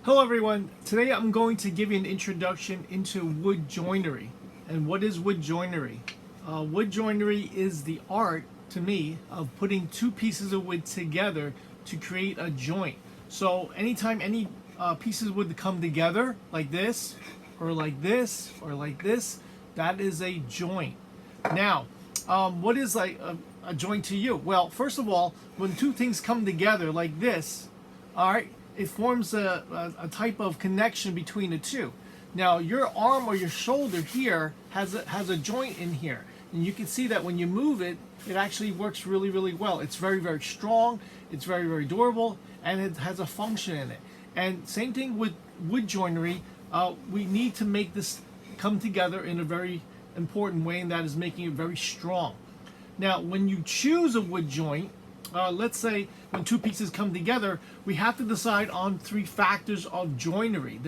Hello everyone, today I'm going to give you an introduction into wood joinery. And what is wood joinery? Wood joinery is the art, to me, of putting two pieces of wood together to create a joint. So anytime any pieces of wood come together, like this, or like this, or like this, that is a joint. Now, what is like a joint to you? Well, first of all, when two things come together like this, all right, it forms a type of connection between the two. Now, your arm or your shoulder here has a joint in here, and you can see that when you move it, it actually works really, really well. It's very, very strong. It's very, very durable, and it has a function in it. And same thing with wood joinery. We need to make this come together in a very important way, and that is making it very strong. Now, when you choose a wood joint, let's say when two pieces come together, we have to decide on three factors of joinery.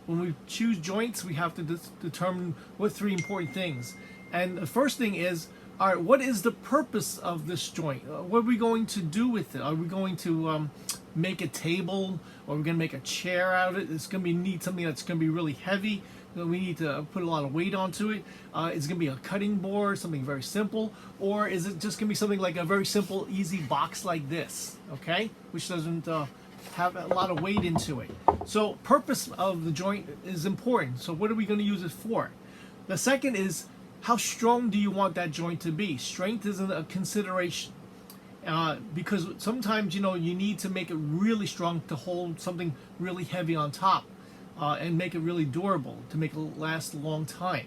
When we choose joints, we have to determine what three important things. And the first thing is, all right, what is the purpose of this joint? What are we going to do with it? Are we going to make a table, or are we going to make a chair out of it? It's going to need something that's going to be really heavy. We need to put a lot of weight onto it. It's going to be a cutting board, something very simple, or is it just going to be something like a very simple, easy box like this, okay, which doesn't have a lot of weight into it. So purpose of the joint is important. So what are we going to use it for? The second is, how strong do you want that joint to be? Strength is a consideration. Because sometimes, you need to make it really strong to hold something really heavy on top. And make it really durable to make it last a long time.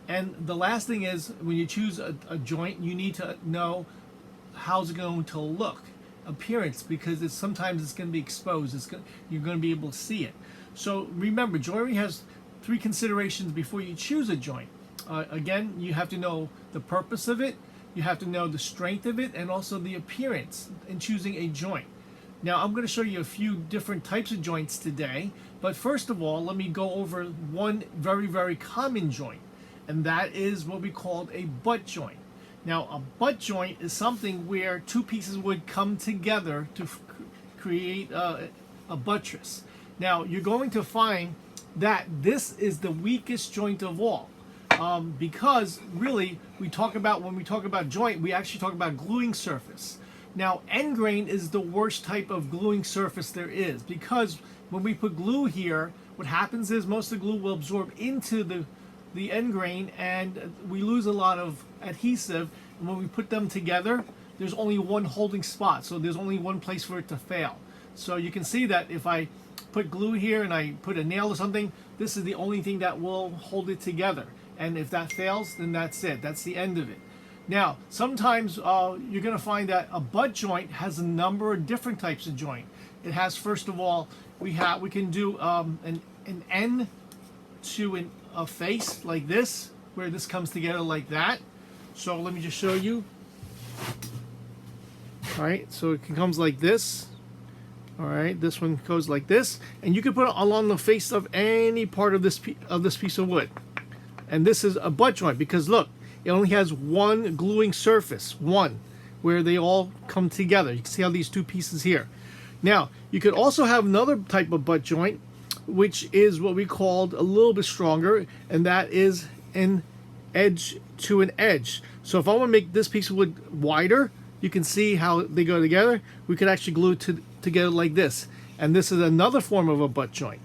And the last thing is, when you choose a joint, you need to know how's it going to look, appearance, because sometimes it's going to be exposed. You're going to be able to see it. So remember, joinery has three considerations before you choose a joint. Again, you have to know the purpose of it, you have to know the strength of it, and also the appearance in choosing a joint. Now, I'm going to show you a few different types of joints today, but first of all, let me go over one very, very common joint, and that is what we call a butt joint. Now, a butt joint is something where two pieces would come together to create a buttress. Now, you're going to find that this is the weakest joint of all. Because really, when we talk about joint, we actually talk about gluing surface. Now, end grain is the worst type of gluing surface there is, because when we put glue here, what happens is most of the glue will absorb into the end grain, and we lose a lot of adhesive. And when we put them together, there's only one holding spot, so there's only one place for it to fail. So you can see that if I put glue here and I put a nail or something, this is the only thing that will hold it together. And if that fails, then that's it. That's the end of it. Now, sometimes you're going to find that a butt joint has a number of different types of joint. It has, first of all, we can do an end to a face like this, where this comes together like that. So let me just show you. All right, so it comes like this. All right, this one goes like this, and you can put it along the face of any part of this piece of wood. And this is a butt joint because look, it only has one gluing surface, one, where they all come together. You can see how these two pieces here. Now, you could also have another type of butt joint, which is what we called a little bit stronger, and that is an edge to an edge. So if I want to make this piece of wood wider, you can see how they go together. We could actually glue it together like this. And this is another form of a butt joint.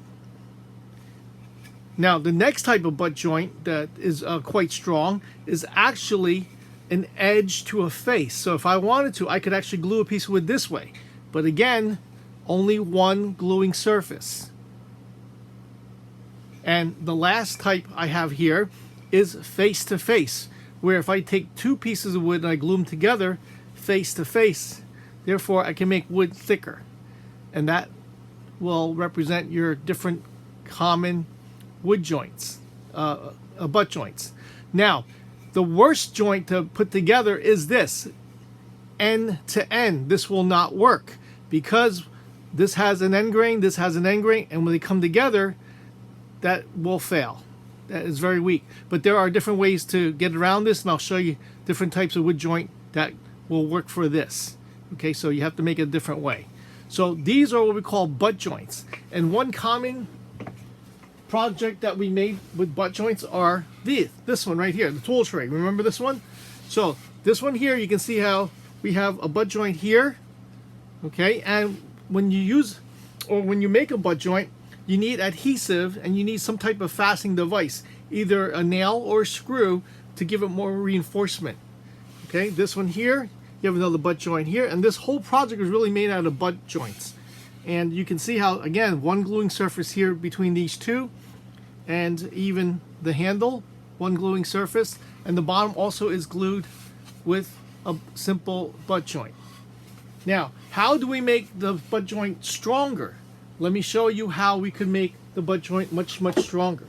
Now, the next type of butt joint that is quite strong is actually an edge to a face. So if I wanted to, I could actually glue a piece of wood this way. But again, only one gluing surface. And the last type I have here is face to face, where if I take two pieces of wood and I glue them together face to face, therefore I can make wood thicker. And that will represent your different common wood joints, butt joints. Now, the worst joint to put together is this, end to end. This will not work because this has an end grain, this has an end grain, and when they come together, that will fail. That is very weak. But there are different ways to get around this, and I'll show you different types of wood joint that will work for this. Okay, so you have to make it a different way. So these are what we call butt joints. And one common project that we made with butt joints are this one right here, the tool tray. Remember this one? So this one here, you can see how we have a butt joint here, okay? And when you make a butt joint, you need adhesive and you need some type of fastening device, either a nail or a screw to give it more reinforcement. Okay, this one here, you have another butt joint here, and this whole project is really made out of butt joints. And you can see how, again, one gluing surface here between these two, and even the handle, one gluing surface, and the bottom also is glued with a simple butt joint. Now, how do we make the butt joint stronger? Let me show you how we could make the butt joint much stronger.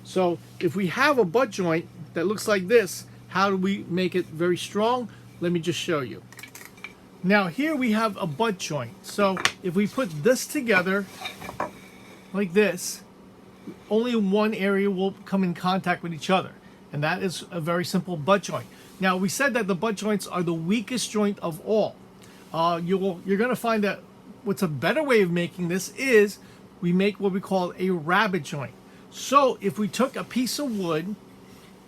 So if we have a butt joint that looks like this, how do we make it very strong? Let me just show you. Now here we have a butt joint. So if we put this together like this, only one area will come in contact with each other, and that is a very simple butt joint. Now we said that the butt joints are the weakest joint of all. You're going to find that what's a better way of making this is we make what we call a rabbet joint. So if we took a piece of wood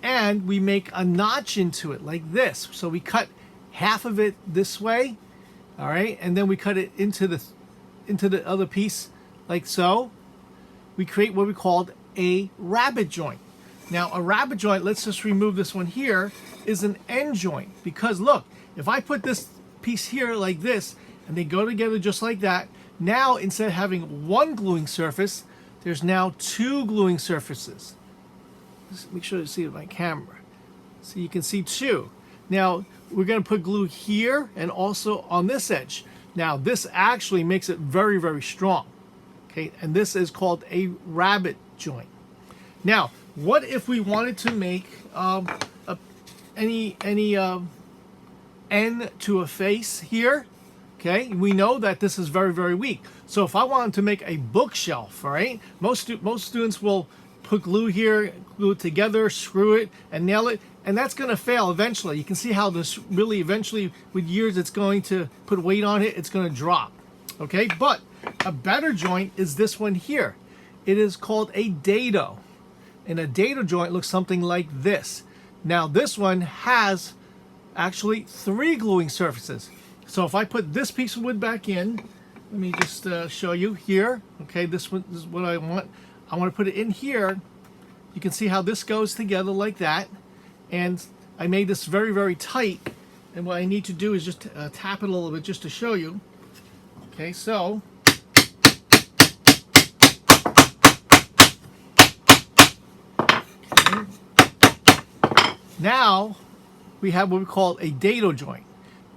and we make a notch into it like this, so we cut half of it this way, all right, and then we cut it into the other piece like so, we create what we called a rabbet joint. Now a rabbet joint, let's just remove this one here, is an end joint, because look, if I put this piece here like this and they go together just like that, now instead of having one gluing surface, there's now two gluing surfaces. Just make sure to see it with my camera. So you can see two. Now we're going to put glue here and also on this edge. Now this actually makes it very strong. Okay, and this is called a rabbet joint. Now, what if we wanted to make any end to a face here? Okay, we know that this is very weak. So if I wanted to make a bookshelf, all right, most students will put glue here, glue it together, screw it, and nail it, and that's going to fail eventually. You can see how this really eventually, with years, it's going to put weight on it, it's going to drop. Okay, but a better joint is this one here. It is called a dado, and a dado joint looks something like this. Now this one has actually three gluing surfaces. So if I put this piece of wood back in, let me just show you here. Okay, this one is what I want. I want to put it in here. You can see how this goes together like that. And I made this very tight. And what I need to do is just tap it a little bit just to show you. Okay, so okay. Now we have what we call a dado joint.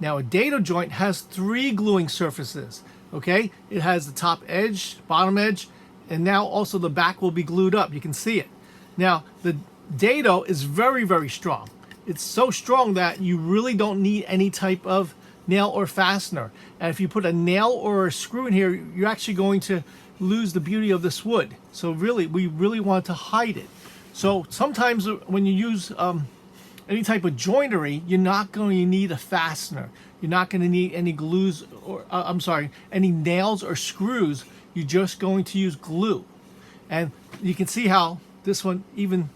Now a dado joint has three gluing surfaces. Okay, it has the top edge, bottom edge, and now also the back will be glued up. You can see it. Now the dado is very strong. It's so strong that you really don't need any type of nail or fastener. And if you put a nail or a screw in here, you're actually going to lose the beauty of this wood. So really, we really want to hide it. So sometimes when you use any type of joinery, you're not going to need a fastener. You're not going to need any glues or any nails or screws. You're just going to use glue. And you can see how this one, even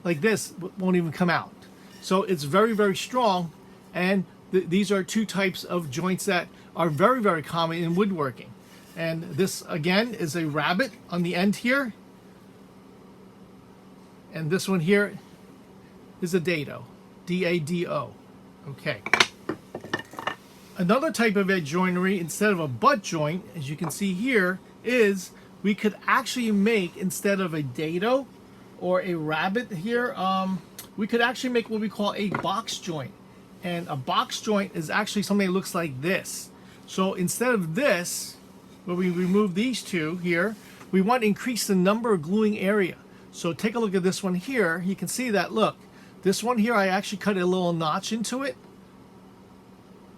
like this, won't even come out. So it's very strong, and these are two types of joints that are very common in woodworking. And this again is a rabbet on the end here, and this one here is a dado, D-A-D-O. Okay. Another type of edge joinery, instead of a butt joint, as you can see here, is we could actually make, instead of a dado or a rabbet here, we could actually make what we call a box joint. And a box joint is actually something that looks like this. So instead of this, where we remove these two here, we want to increase the number of gluing area. So take a look at this one here. You can see that, look, this one here, I actually cut a little notch into it.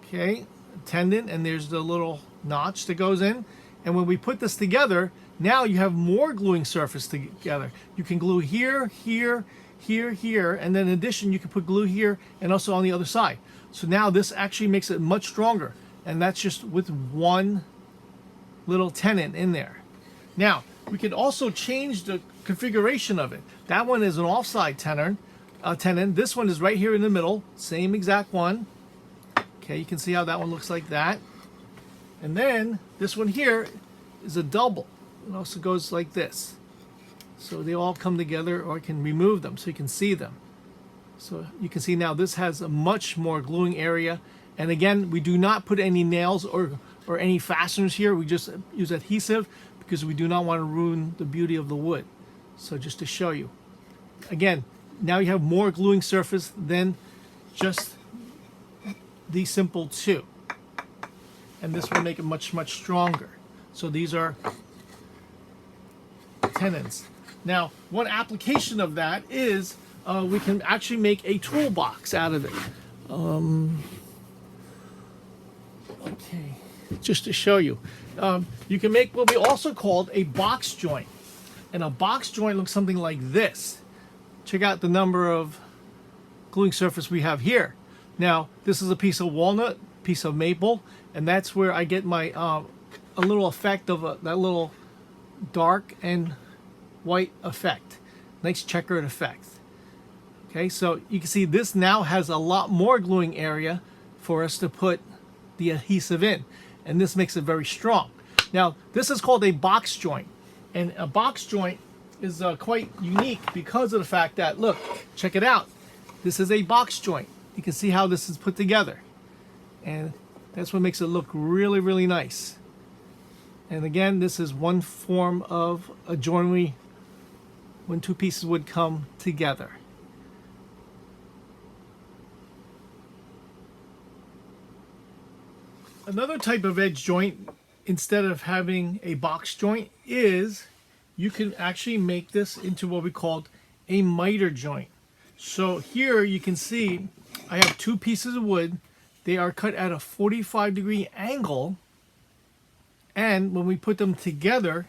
Okay, tendon, and there's the little notch that goes in. And when we put this together, now you have more gluing surface together. You can glue here, here, here, and then in addition, you can put glue here and also on the other side. So now this actually makes it much stronger. And that's just with one little tenon in there. Now, we can also change the configuration of it. That one is an offside tenon. This one is right here in the middle, same exact one. Okay, you can see how that one looks like that. And then this one here is a double. It also goes like this. So they all come together, or I can remove them so you can see them. So you can see now this has a much more gluing area. And again, we do not put any nails or any fasteners here. We just use adhesive because we do not want to ruin the beauty of the wood. So just to show you. Again, now you have more gluing surface than just the simple two. And this will make it much, much stronger. So these are tenons. Now, one application of that is we can actually make a toolbox out of it. Okay, just to show you. You can make what we also called a box joint. And a box joint looks something like this. Check out the number of gluing surface we have here. Now, this is a piece of walnut, piece of maple, and that's where I get my a little effect of that little dark and white effect. Nice checkered effect. Okay, so you can see this now has a lot more gluing area for us to put the adhesive in, and this makes it very strong. Now, this is called a box joint, and a box joint is quite unique because of the fact that, look, check it out. This is a box joint. You can see how this is put together, and that's what makes it look really, really nice. And again, this is one form of a joinery when two pieces would come together. Another type of edge joint, instead of having a box joint, is you can actually make this into what we called a miter joint. So here you can see I have two pieces of wood. They are cut at a 45-degree angle, and when we put them together,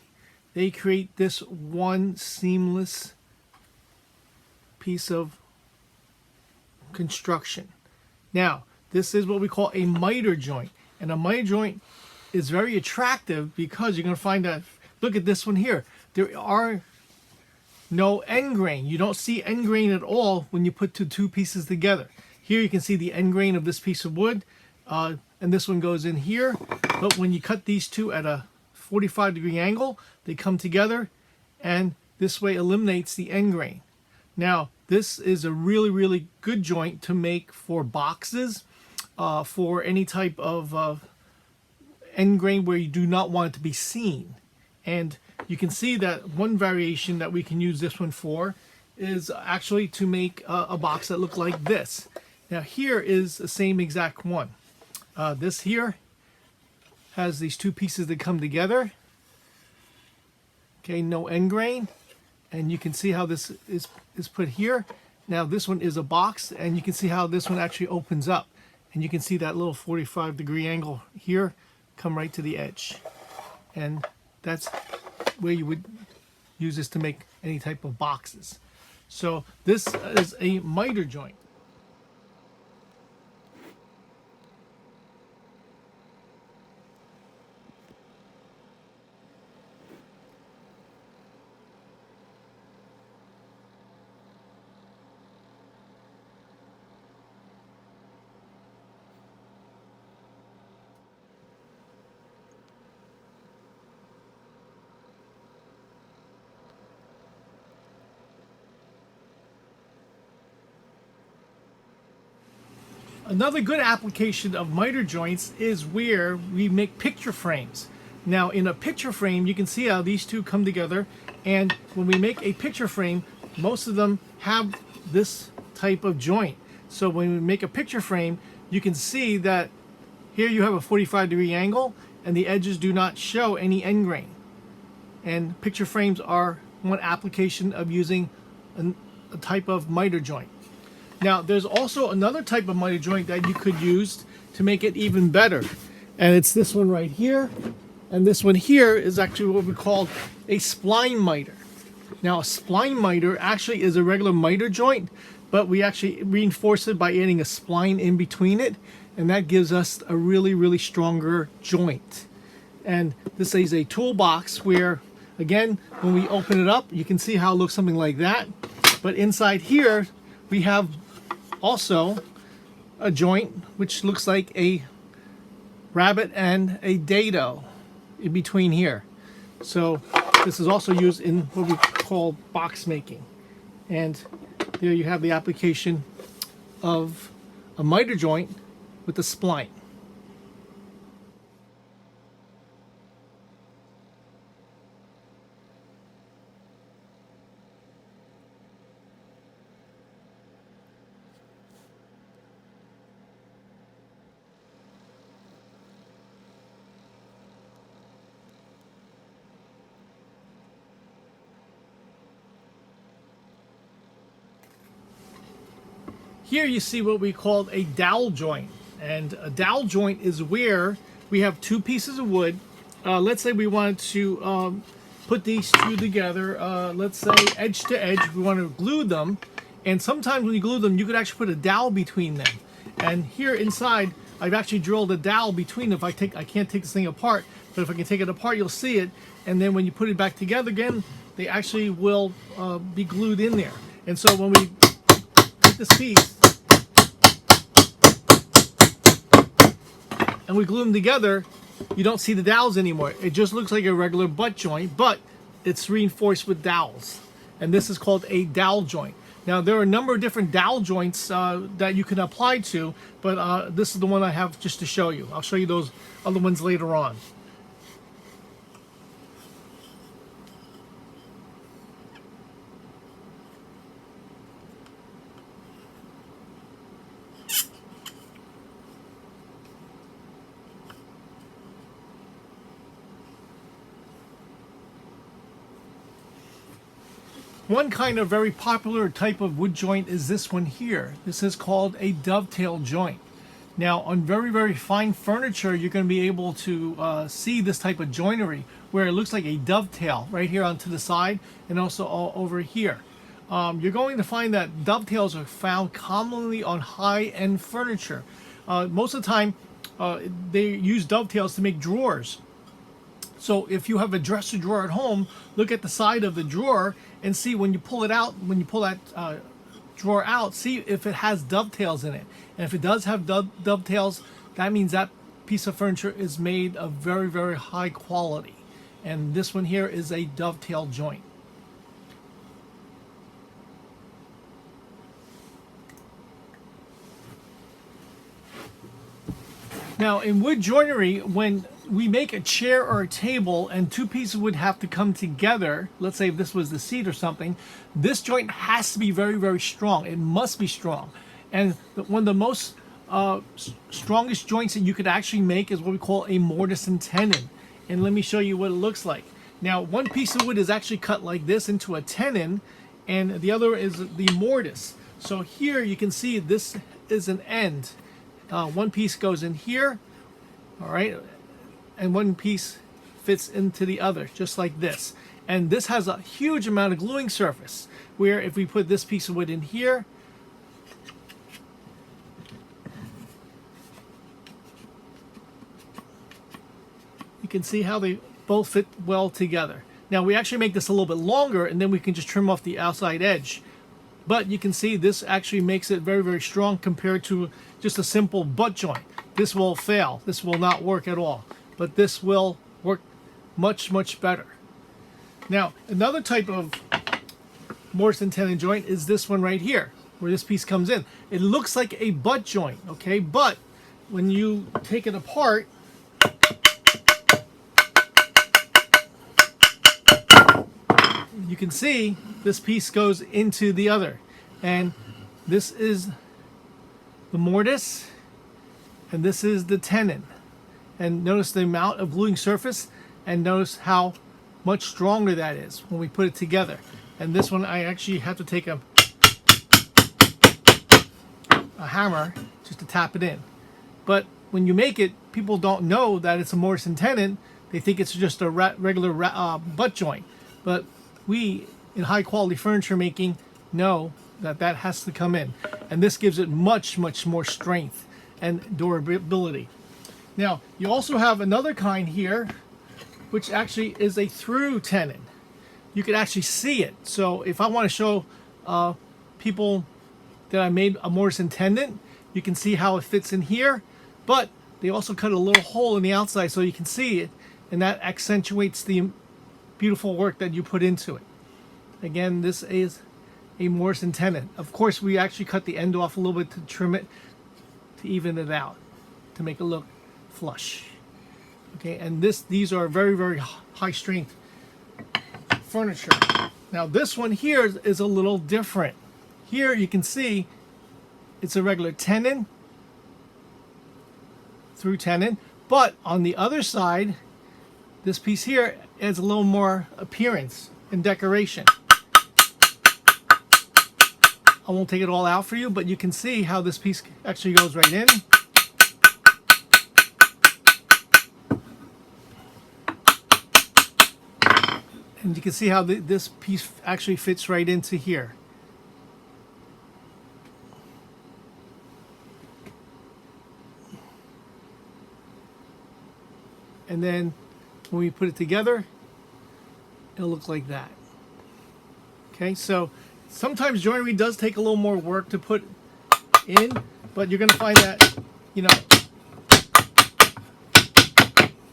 they create this one seamless piece of construction. Now, this is what we call a miter joint. And a miter joint is very attractive because you're going to find that, look at this one here. There are no end grain. You don't see end grain at all when you put two pieces together. Here you can see the end grain of this piece of wood, and this one goes in here. But when you cut these two at a 45-degree angle, they come together, and this way eliminates the end grain. Now, this is a really, really good joint to make for boxes, for any type of end grain where you do not want it to be seen. And you can see that one variation that we can use this one for is actually to make a box that look like this. Now here is the same exact one. This here has these two pieces that come together. Okay, no end grain. And you can see how this is put here. Now this one is a box, and you can see how this one actually opens up. And you can see that little 45-degree angle here come right to the edge. And that's where you would use this to make any type of boxes. So this is a miter joint. Another good application of miter joints is where we make picture frames. Now, in a picture frame, you can see how these two come together, and when we make a picture frame, most of them have this type of joint. So when we make a picture frame, you can see that here you have a 45-degree angle, and the edges do not show any end grain. And picture frames are one application of using a type of miter joint. Now, there's also another type of miter joint that you could use to make it even better. And it's this one right here. And this one here is actually what we call a spline miter. Now, a spline miter actually is a regular miter joint, but we actually reinforce it by adding a spline in between it. And that gives us a really, really stronger joint. And this is a toolbox where, again, when we open it up, you can see how it looks something like that. But inside here, we have also a joint which looks like a rabbit and a dado in between here. So this is also used in what we call box making. And there you have the application of a miter joint with a spline. Here you see what we call a dowel joint, and a dowel joint is where we have two pieces of wood. Let's say we wanted to put these two together, let's say edge to edge. We want to glue them, and sometimes when you glue them, you could actually put a dowel between them. And here inside, I've actually drilled a dowel between them. I can't take this thing apart, but if I can take it apart, you'll see it. And then when you put it back together again, they actually will be glued in there. And so when we take this piece and we glue them together, you don't see the dowels anymore. It just looks like a regular butt joint, but it's reinforced with dowels. And this is called a dowel joint. Now, there are a number of different dowel joints that you can apply to, but this is the one I have just to show you. I'll show you those other ones later on. One kind of very popular type of wood joint is this one here. This is called a dovetail joint. Now, on very, very fine furniture, you're going to be able to see this type of joinery where it looks like a dovetail right here onto the side and also all over here. You're going to find that dovetails are found commonly on high-end furniture. Most of the time, they use dovetails to make drawers. So if you have a dresser drawer at home, look at the side of the drawer and see when you pull it out, when you pull that drawer out, see if it has dovetails in it. And if it does have dovetails, that means that piece of furniture is made of very, very high quality. And this one here is a dovetail joint. Now, in wood joinery, when we make a chair or a table and two pieces would have to come together, let's say if this was the seat or something, this joint has to be very, very strong. It must be strong. And one of the most strongest joints that you could actually make is what we call a mortise and tenon. And let me show you what it looks like. Now, one piece of wood is actually cut like this into a tenon, and the other is the mortise. So here you can see this is an end. One piece goes in here, all right, and one piece fits into the other, just like this. And this has a huge amount of gluing surface, where if we put this piece of wood in here, you can see how they both fit well together. Now, we actually make this a little bit longer, and then we can just trim off the outside edge. But you can see this actually makes it very, very strong compared to just a simple butt joint. This will fail. This will not work at all. But this will work much, much better. Now, another type of mortise and tenon joint is this one right here, where this piece comes in. It looks like a butt joint, okay? But when you take it apart, you can see this piece goes into the other. And this is the mortise, and this is the tenon. And notice the amount of gluing surface, and notice how much stronger that is when we put it together. And this one, I actually have to take a hammer just to tap it in. But when you make it, people don't know that it's a mortise and tenon. They think it's just a regular butt joint. But we, in high quality furniture making, know that that has to come in. And this gives it much, much more strength and durability. Now, you also have another kind here, which actually is a through tenon. You can actually see it. So if I want to show people that I made a mortise and tenon, you can see how it fits in here. But they also cut a little hole in the outside so you can see it, and that accentuates the beautiful work that you put into it. Again, this is a mortise and tenon. Of course, we actually cut the end off a little bit to trim it, to even it out, to make it look flush. Okay, and these are very, very high strength furniture. Now this one here is a little different. Here you can see it's a regular tenon, through tenon, but on the other side, this piece here adds a little more appearance and decoration. I won't take it all out for you, but you can see how this piece actually goes right in. And you can see how this piece actually fits right into here. And then when we put it together, it'll look like that. Okay, so sometimes joinery does take a little more work to put in, but you're going to find that, you know,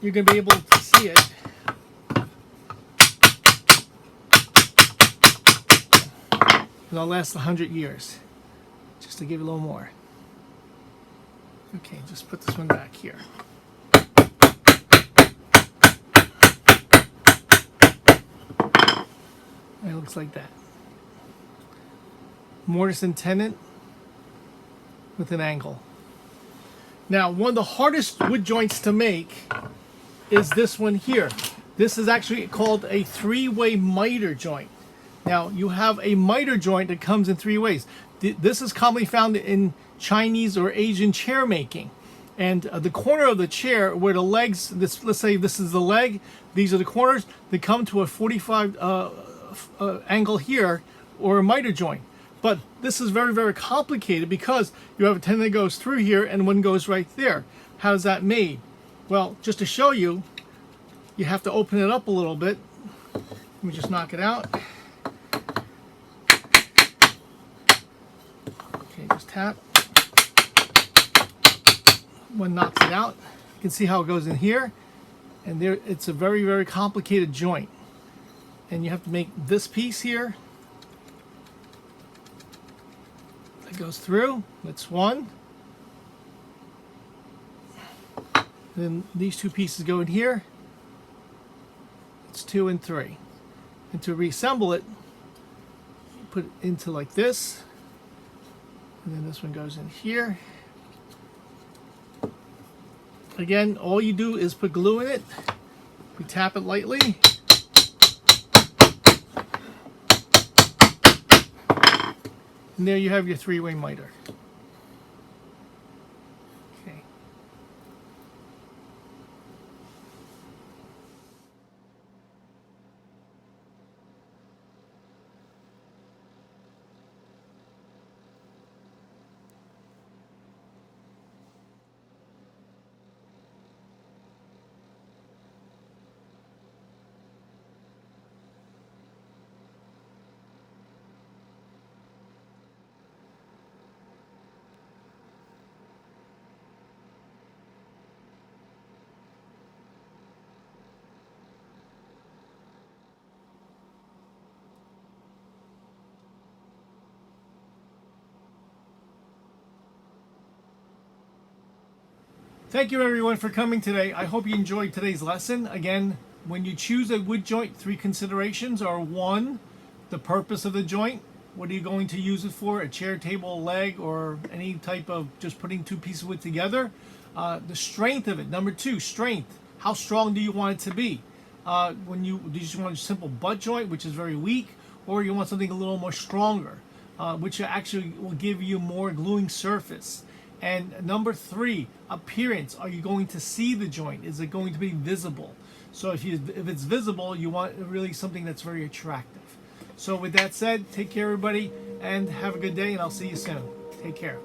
you're going to be able to see it. It'll last 100 years, just to give you a little more. Okay, just put this one back here. It looks like that. Mortise and tenon with an angle. Now, one of the hardest wood joints to make is this one here. This is actually called a three-way miter joint. Now, you have a miter joint that comes in three ways. This is commonly found in Chinese or Asian chair making. And the corner of the chair where the legs, let's say this is the leg, these are the corners, they come to a 45 angle here, or a miter joint. But this is very, very complicated because you have a tenon that goes through here and one goes right there. How is that made? Well, just to show you, you have to open it up a little bit. Let me just knock it out. Okay, just tap. One knocks it out. You can see how it goes in here. And there, it's a very, very complicated joint. And you have to make this piece here that goes through. That's one. And then these two pieces go in here. It's 2 and 3. And to reassemble it, you put it into like this. And then this one goes in here. Again, all you do is put glue in it. We tap it lightly. And there you have your three-way miter. Okay. Thank you everyone for coming today. I hope you enjoyed today's lesson. Again, when you choose a wood joint, 3 considerations are: 1, the purpose of the joint. What are you going to use it for? A chair, table, a leg, or any type of just putting 2 pieces of wood together. The strength of it. Number 2, strength. How strong do you want it to be? Do you just want a simple butt joint, which is very weak, or you want something a little more stronger, which actually will give you more gluing surface? And number 3, appearance. Are you going to see the joint? Is it going to be visible? So if it's visible, you want really something that's very attractive. So with that said, take care everybody and have a good day, and I'll see you soon. Take care.